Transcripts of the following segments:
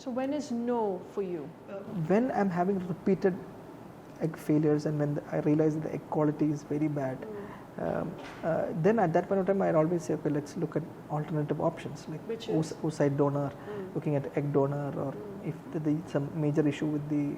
So when is no for you? When I'm having repeated egg failures and when I realize that the egg quality is very bad, then at that point of time I'd always say, okay, let's look at alternative options like oocyte donor, looking at egg donor, or if there is some major issue with the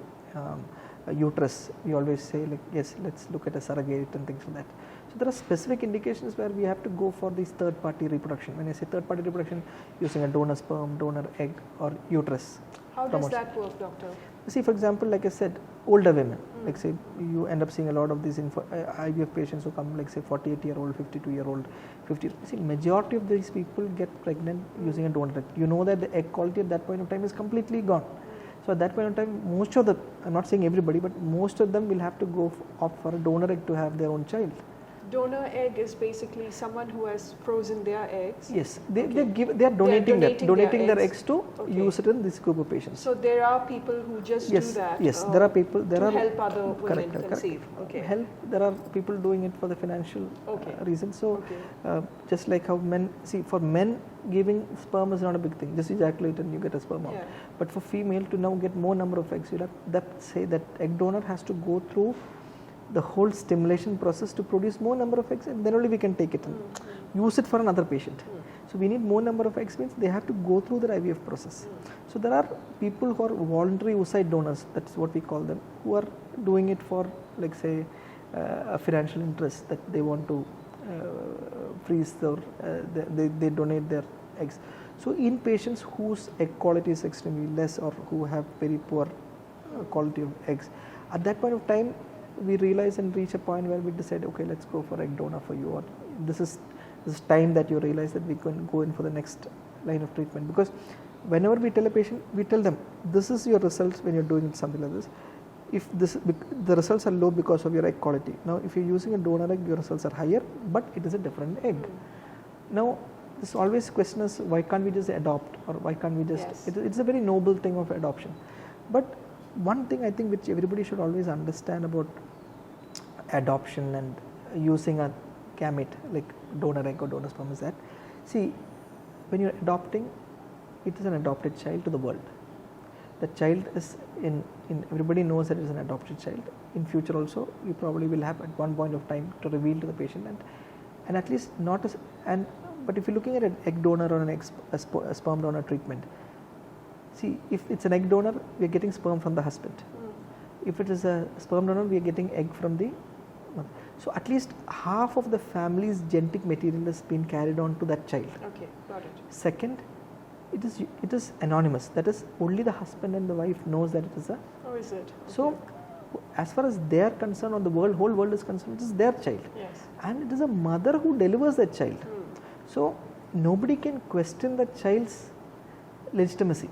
uterus, we always say like, yes, let's look at a surrogate and things like that. So there are specific indications where we have to go for this third party reproduction. When I say third party reproduction, using a donor sperm, donor egg or uterus. How does that work, doctor? See, for example, like I said, older women, like say you end up seeing a lot of these IVF patients who come like say 48-year-old, 52-year-old, 50. See, majority of these people get pregnant using a donor egg. You know that the egg quality at that point of time is completely gone. So at that point of time, most of the, I'm not saying everybody, but most of them will have to go opt for a donor egg to have their own child. Donor egg is basically someone who has frozen their eggs. Yes, they are donating their eggs to use it in this group of patients. So there are people who just do that. Yes, there are people. There are help other women conceive. Okay. Help. There are people doing it for the financial reasons. So just like how men see, for men giving sperm is not a big thing. Just ejaculate and you get a sperm out. But for female to now get more number of eggs, you have say that egg donor has to go through the whole stimulation process to produce more number of eggs, and then only we can take it and use it for another patient. So we need more number of eggs, means they have to go through the IVF process. So there are people who are voluntary oocyte donors, that's what we call them, who are doing it for like say a financial interest, that they want to freeze their, they donate their eggs. So in patients whose egg quality is extremely less or who have very poor quality of eggs, at that point of time we realize and reach a point where we decide, okay, let's go for egg donor for you, or this is time that you realize that we can go in for the next line of treatment. Because whenever we tell a patient, we tell them this is your results when you're doing something like this. If the results are low because of your egg quality. Now if you're using a donor egg, your results are higher, but it is a different egg. Now this always question is, why can't we just adopt, or why can't we just it's a very noble thing of adoption. But one thing I think which everybody should always understand about adoption and using a gamete like donor egg or donor sperm is that, see, when you're adopting, it is an adopted child to the world. The child is in everybody knows that it is an adopted child. In future also, you probably will have at one point of time to reveal to the patient, and at least not as, and but if you're looking at an egg donor or a sperm donor treatment, see, if it's an egg donor, we are getting sperm from the husband. If it is a sperm donor, we are getting egg from the mother. So at least half of the family's genetic material has been carried on to that child. Okay, got it. Second, it is anonymous. That is, only the husband and the wife knows that it is a. Oh, is it? Okay. So, as far as they are concerned, or the whole world is concerned, it is their child. Yes. And it is a mother who delivers that child. So nobody can question the child's legitimacy.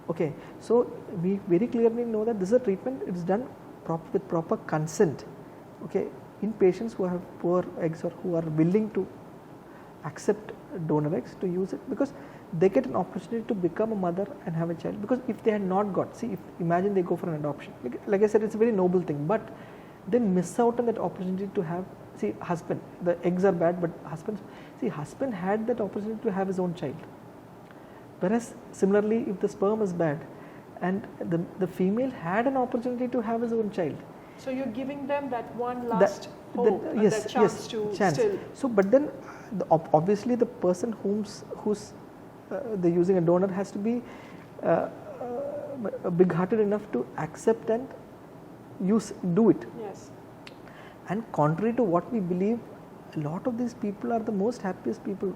Okay, so we very clearly know that this is a treatment, it is done with proper consent, okay, in patients who have poor eggs or who are willing to accept donor eggs to use it, because they get an opportunity to become a mother and have a child. Because if they had not got, see, imagine they go for an adoption, like I said, it's a very noble thing, but they miss out on that opportunity to have, see, husband, the eggs are bad, but husband had that opportunity to have his own child. Whereas similarly, if the sperm is bad and the female had an opportunity to have his own child. So you're giving them that one last hope, that chance to still. So, but then obviously the person who's they're using a donor has to be big-hearted enough to accept and do it. Yes. And contrary to what we believe, a lot of these people are the most happiest people.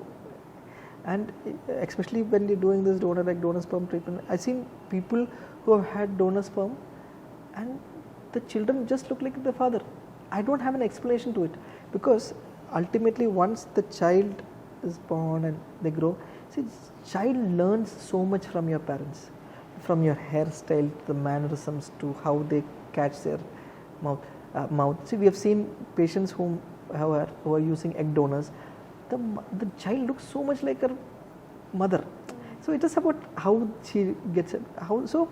And especially when you're doing this donor egg, donor sperm treatment, I've seen people who have had donor sperm and the children just look like their father. I don't have an explanation to it, because ultimately once the child is born and they grow, see, child learns so much from your parents, from your hairstyle to the mannerisms to how they catch their mouth. See, we have seen patients who are using egg donors. The child looks so much like her mother. So it is about how she gets it. So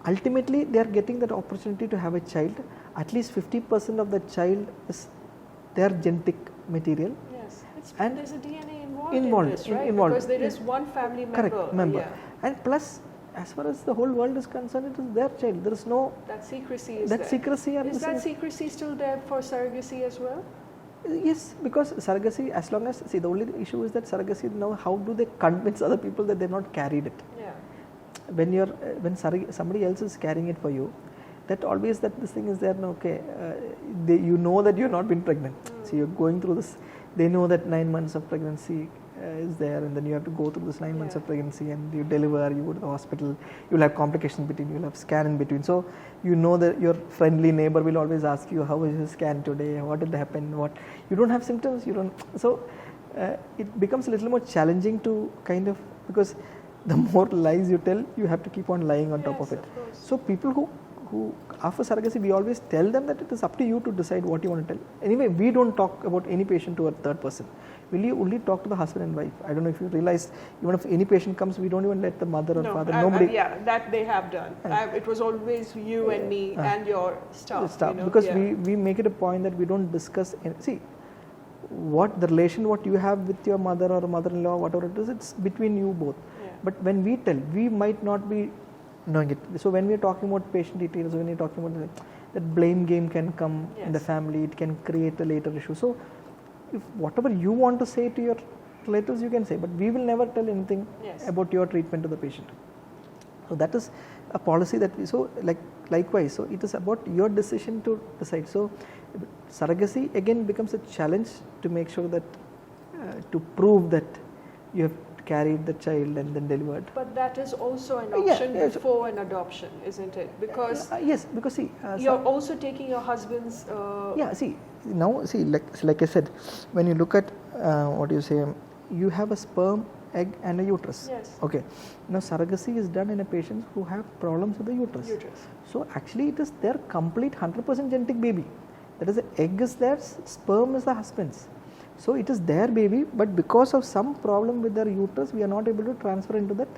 ultimately they are getting that opportunity to have a child. At least 50% of the child is their genetic material. Yes, and there's a DNA involved in this, right? Because there is one family member. Correct, member. And plus, as far as the whole world is concerned, it is their child. There is no that secrecy is that there. secrecy. Is that secrecy still there for surrogacy as well? Yes, because surrogacy, as long as, see, the only issue is that surrogacy now, how do they convince other people that they've not carried it? Yeah. When somebody else is carrying it for you, that always that this thing is there. Okay, you know that you've not been pregnant, so you're going through this. They know that 9 months of pregnancy is there, and then you have to go through this 9 months of pregnancy, and you deliver, you go to the hospital, you'll have complications between, you'll have scan in between. So you know that your friendly neighbor will always ask you, how is your scan today, what did happen, what, you don't have symptoms, you don't, so it becomes a little more challenging to kind of, because the more lies you tell, you have to keep on lying on top of it. So people who after surrogacy, we always tell them that it is up to you to decide what you want to tell. Anyway, we don't talk about any patient to a third person. We only talk to the husband and wife. I don't know if you realize, even if any patient comes, we don't even let the mother or father, nobody. Yeah, that they have done. It was always you and me and your staff. You know? Because we make it a point that we don't discuss, see, what the relation what you have with your mother or mother-in-law, whatever it is, it's between you both. Yeah. But when we tell, we might not be knowing it. So when we are talking about patient details, when we are talking about that blame game can come in the family, it can create a later issue. So if whatever you want to say to your relatives, you can say, but we will never tell anything about your treatment to the patient. So that is a policy that we, so likewise, so it is about your decision to decide. So surrogacy again becomes a challenge to make sure that to prove that you have carried the child and then delivered. But that is also an option before an adoption, isn't it? Because yes, because see, you're also taking your husband's. See, now see, like I said, when you look at what you say, you have a sperm, egg, and a uterus. Yes. Okay. Now surrogacy is done in a patient who have problems with the uterus. So actually, it is their complete 100% genetic baby. That is, the egg is theirs, sperm is the husband's. So it is their baby, but because of some problem with their uterus, we are not able to transfer into that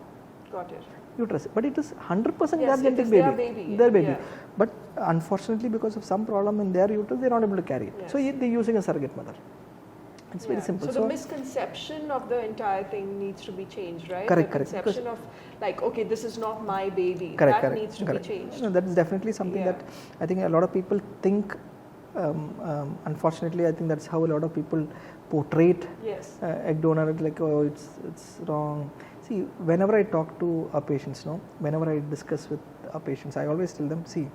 uterus. But it is 100% their genetic baby. Their baby. But unfortunately, because of some problem in their uterus, they are not able to carry it. So they are using a surrogate mother. It's very simple. So the misconception of the entire thing needs to be changed, right? Correct. The conception of like, okay, this is not my baby. Correct. That needs to be changed. No, that is definitely something that I think a lot of people think. Unfortunately, I think that's how a lot of people portray egg donor. It's like, oh, it's wrong. See, whenever I talk to our patients, whenever I discuss with our patients, I always tell them, see,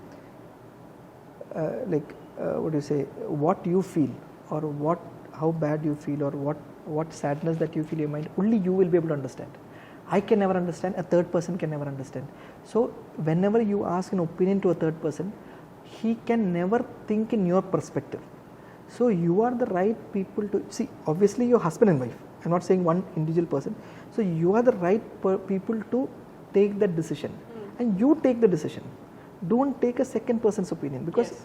what do you say, what you feel, or how bad you feel, or what sadness that you feel in your mind, only you will be able to understand. I can never understand, a third person can never understand. So whenever you ask an opinion to a third person, he can never think in your perspective. So you are the right people to see. Obviously, your husband and wife. I'm not saying one individual person. So you are the right people to take that decision, and you take the decision. Don't take a second person's opinion, because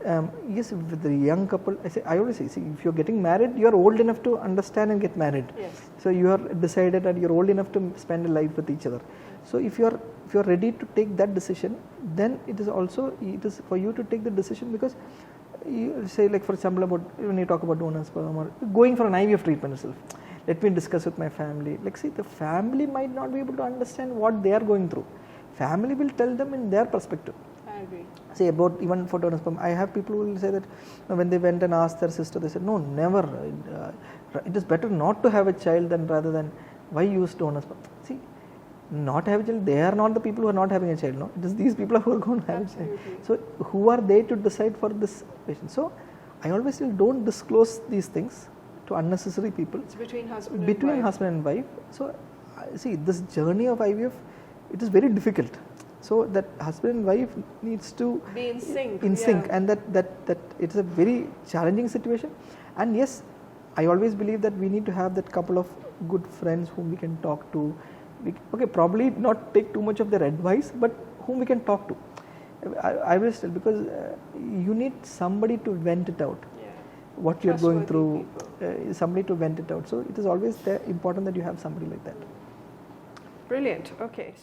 with the young couple, I always say, see, if you're getting married, you're old enough to understand and get married. So you are decided and you're old enough to spend a life with each other. So if you're ready to take that decision, then it is for you to take the decision, because you say, like for example, about when you talk about donor sperm or going for an IVF treatment itself, let me discuss with my family. Like, see, the family might not be able to understand what they are going through. Family will tell them in their perspective. I agree. Say about even for donor sperm, I have people who will say that when they went and asked their sister, they said, no, never. It is better not to have a child rather than why use donor sperm. See, not have a child, they are not the people who are not having a child. No, it is these people who are going to have a child. So who are they to decide for this patient? So I always say, don't disclose these things to unnecessary people. It's between husband and wife. So see, this journey of IVF, it is very difficult. So that husband and wife needs to be in sync. And that it's a very challenging situation. And yes, I always believe that we need to have that couple of good friends whom we can talk to. Probably not take too much of their advice, but whom we can talk to. I will still, because you need somebody to vent it out. What you're going through, somebody to vent it out. So it is always important that you have somebody like that. Brilliant. Okay.